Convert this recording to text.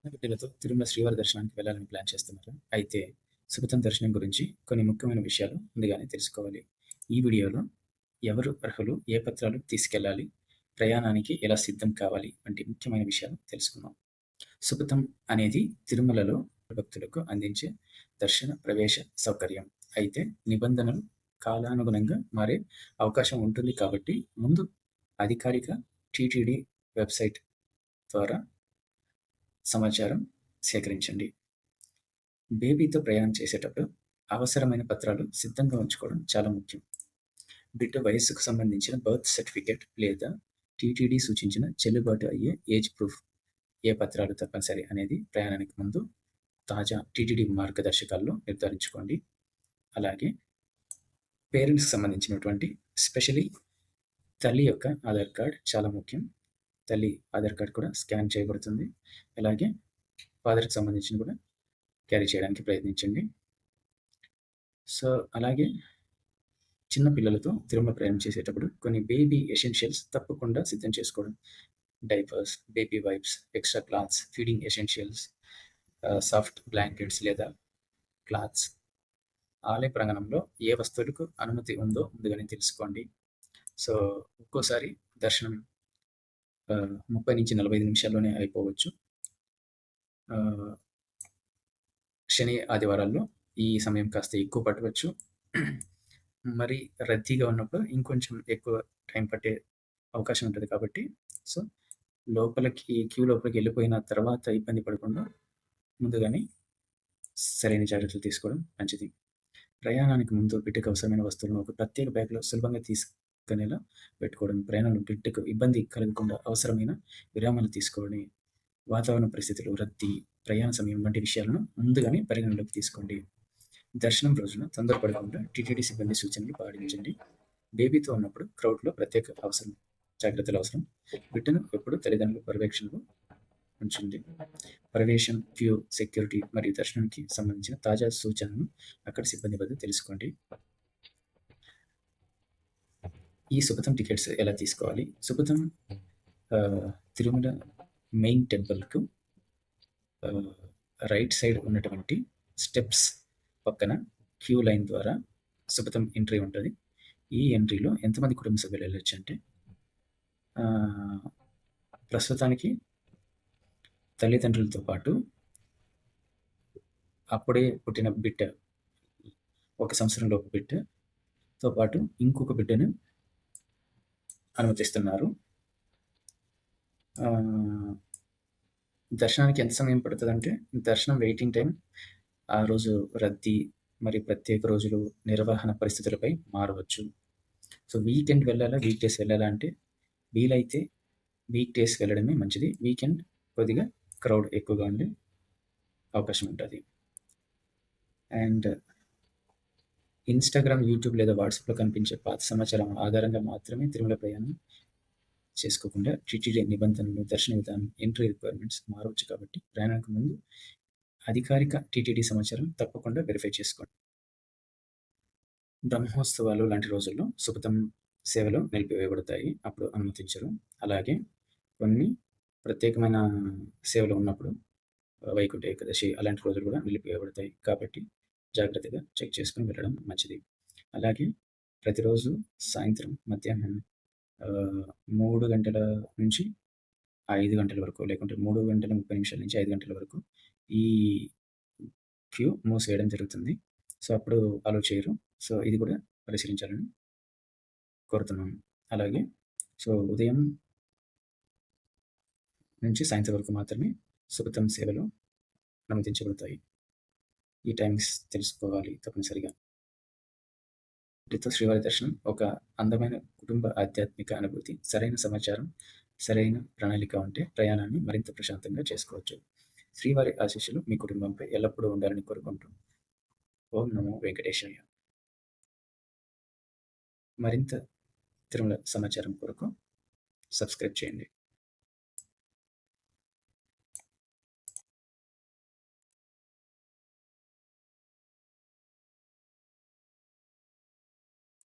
బిడ్డలతో తిరుమల శ్రీవారి దర్శనానికి వెళ్ళాలని ప్లాన్ చేస్తున్నారు. అయితే సుగతం దర్శనం గురించి కొన్ని ముఖ్యమైన విషయాలు ముందుగానే తెలుసుకోవాలి. ఈ వీడియోలో ఎవరు అర్హులు, ఏ పత్రాలు తీసుకెళ్ళాలి, ప్రయాణానికి ఎలా సిద్ధం కావాలి వంటి ముఖ్యమైన విషయాలు తెలుసుకుందాం. సుగతం అనేది తిరుమలలో భక్తులకు అందించే దర్శన ప్రవేశ సౌకర్యం. అయితే నిబంధనలు కాలానుగుణంగా మారే అవకాశం ఉంటుంది కాబట్టి ముందు అధికారిక టీటీడీ వెబ్సైట్ ద్వారా సమాచారం సేకరించండి. బేబీతో ప్రయాణం చేసేటప్పుడు అవసరమైన పత్రాలు సిద్ధంగా ఉంచుకోవడం చాలా ముఖ్యం. బిడ్డ వయస్సుకు సంబంధించిన బర్త్ సర్టిఫికేట్ లేదా టీటీడీ సూచించిన చెల్లుబాటు అయ్యే ఏజ్ ప్రూఫ్ ఏ పత్రాలు తప్పనిసరి అనేది ప్రయాణానికి ముందు తాజా టీటీడీ మార్గదర్శకాల్లో నిర్ధారించుకోండి. అలాగే పేరెంట్స్కి సంబంధించినటువంటి స్పెషలీ తల్లి యొక్క ఆధార్ కార్డ్ చాలా ముఖ్యం. తల్లి ఆధార్ కార్డ్ కూడా స్కాన్ చేయబడుతుంది. అలాగే ఫాదర్కి సంబంధించిన కూడా క్యారీ చేయడానికి ప్రయత్నించండి. సో అలాగే చిన్న పిల్లలతో తిరుమల ప్రయాణం చేసేటప్పుడు కొన్ని బేబీ ఎసెన్షియల్స్ తప్పకుండా సిద్ధం చేసుకోవడం. Diapers, baby wipes, extra clothes, feeding essentials, soft blankets లేదా క్లాత్స్. ఆలయ ప్రాంగణంలో ఏ వస్తువులకు అనుమతి ఉందో ముందుగానే తెలుసుకోండి. సో ఒక్కోసారి దర్శనం 30 నుంచి 45 నిమిషాల్లోనే అయిపోవచ్చు. శని, ఆదివారాల్లో ఈ సమయం కాస్త ఎక్కువ పట్టవచ్చు. మరి రద్దీగా ఉన్నప్పుడు ఇంకొంచెం ఎక్కువ టైం పట్టే అవకాశం ఉంటుంది కాబట్టి సో క్యూ లోపలికి వెళ్ళిపోయిన తర్వాత ఇబ్బంది పడకుండా ముందుగానే సరైన జాగ్రత్తలు తీసుకోవడం మంచిది. ప్రయాణానికి ముందు బిడ్డకు అవసరమైన వస్తువులను ఒక ప్రత్యేక బ్యాగ్లో సులభంగా తీసుకునేలా పెట్టుకోవడం. ప్రయాణంలో బిడ్డకు ఇబ్బంది కలగకుండా అవసరమైన విరామాలు తీసుకోవడం. వాతావరణ పరిస్థితులు, రద్దీ, ప్రయాణ సమయం వంటి విషయాలను ముందుగానే పరిగణలోకి తీసుకోండి. దర్శనం రోజున తొందరపడకుండా టీటీడీ సిబ్బంది సూచనలు పాటించండి. బేబీతో ఉన్నప్పుడు క్రౌడ్లో ప్రత్యేక జాగ్రత్తలు అవసరం. బిడ్డను ఎప్పుడు తల్లిదండ్రుల పర్యవేక్షణలో ఉంచండి. ప్రవేశం, క్యూ, సెక్యూరిటీ మరియు దర్శనానికి సంబంధించిన తాజా సూచనలను అక్కడ సిబ్బంది వద్ద తెలుసుకోండి. ఈ సుగతం టికెట్స్ ఎలా తీసుకోవాలి? సుగతం తిరుమల మెయిన్ టెంపుల్కు రైట్ సైడ్ ఉన్నటువంటి స్టెప్స్ పక్కన క్యూ లైన్ ద్వారా సుగతం ఎంట్రీ ఉంటుంది. ఈ ఎంట్రీలో ఎంతమంది కుటుంబ సభ్యులు వెళ్ళొచ్చు అంటే ప్రస్తుతానికి తల్లిదండ్రులతో పాటు అప్పుడే పుట్టిన బిడ్డ, 1 సంవత్సరంలోపు బిడ్డతో పాటు ఇంకొక బిడ్డను అనుమతిస్తున్నారు. దర్శనానికి ఎంత సమయం పడుతుందంటే దర్శనం వెయిటింగ్ టైం ఆ రోజు రద్దీ మరి ప్రత్యేక రోజులు నిర్వహణ పరిస్థితులపై మారవచ్చు. సో వీకెండ్ వెళ్ళాలా, వీక్ డేస్ వెళ్ళాలా అంటే వీలైతే వీక్ డేస్ వెళ్ళడమే మంచిది. వీకెండ్ కొద్దిగా క్రౌడ్ ఎక్కువగా ఉండే అవకాశం ఉంటుంది. అండ్ ఇన్స్టాగ్రామ్, యూట్యూబ్ లేదా వాట్సాప్లో కనిపించే పాత సమాచారం ఆధారంగా మాత్రమే తిరుమల ప్రయాణం చేసుకోకుండా టీటీడీ నిబంధనలు, దర్శన విధానం, ఎంట్రీ రిక్వైర్మెంట్స్ మారవచ్చు కాబట్టి ప్రయాణానికి ముందు అధికారిక టీటీడీ సమాచారం తప్పకుండా వెరిఫై చేసుకోండి. బ్రహ్మోత్సవాలు లాంటి రోజుల్లో సుగతం సేవలు నిలిపివేయబడతాయి, అప్పుడు అనుమతించరు. అలాగే కొన్ని ప్రత్యేకమైన సేవలు ఉన్నప్పుడు వైకుంఠ ఏకాదశి అలాంటి రోజులు కూడా నిలిపివేయబడతాయి కాబట్టి జాగ్రత్తగా చెక్ చేసుకుని వెళ్ళడం మంచిది. అలాగే ప్రతిరోజు సాయంత్రం మధ్యాహ్నం 3 గంటల నుంచి 5 గంటల వరకు, లేకుంటే 3 గంటల 30 నిమిషాల నుంచి 5 గంటల వరకు ఈ క్యూ మూసేయడం జరుగుతుంది. సో అప్పుడు అలో చేయరు. సో ఇది కూడా పరిశీలించాలని కోరుతున్నాను. అలాగే సో ఉదయం నుంచి సాయంత్రం వరకు మాత్రమే సుగతం సేవలు అనుమతించబడతాయి. ఈ టైమింగ్స్ తెలుసుకోవాలి తప్పనిసరిగా. వీటితో శ్రీవారి దర్శనం ఒక అందమైన కుటుంబ ఆధ్యాత్మిక అనుభూతి. సరైన సమాచారం, సరైన ప్రణాళిక ఉంటే ప్రయాణాన్ని మరింత ప్రశాంతంగా చేసుకోవచ్చు. శ్రీవారి ఆశీస్సులు మీ కుటుంబంపై ఎల్లప్పుడూ ఉండాలని కోరుకుంటూ ఓం నమో వెంకటేశాయ. మరింత తిరుమల సమాచారం కొరకు సబ్స్క్రైబ్ చేయండి.